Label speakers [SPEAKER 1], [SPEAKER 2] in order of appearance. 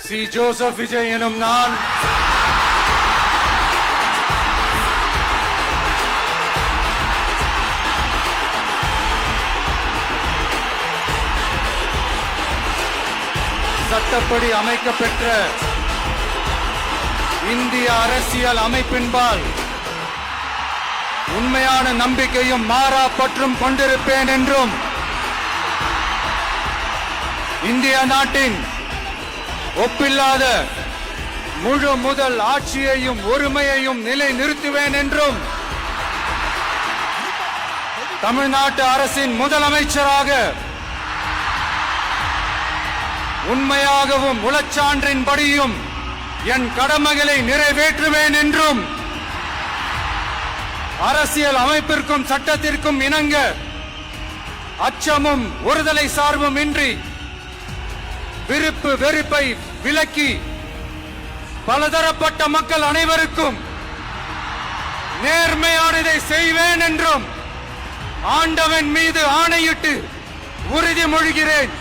[SPEAKER 1] C Joseph Vijay எனும் நான் சட்டப்படி அமைக்கப்பெற்ற இந்திய அரசியல் அமைப்பின்பால் உண்மையான நம்பிக்கையும் மாறா பற்றும் கொண்டிருப்பேன் என்றும் இந்திய நாட்டின் ஒப்பில்லாத முழு முதல் ஆட்சியையும் ஒருமையையும் நிலை நிறுத்துவேன் என்றும் தமிழ்நாட்டு அரசின் முதலமைச்சராக உண்மையாகவும் உளச்சான்றின்படியும் என் கடமைகளை நிறைவேற்றுவேன் என்றும் அரசியல் அமைப்பிற்கும் சட்டத்திற்கும் இணங்க அச்சமும் ஒருதலை சார்பும் இன்றி விருப்பு வெறுப்பை விலக்கி பலதரப்பட்ட மக்கள் அனைவருக்கும் நேர்மையானதை செய்வேன் என்றும் ஆண்டவன் மீது ஆணையிட்டு உறுதிமொழிகிறேன்.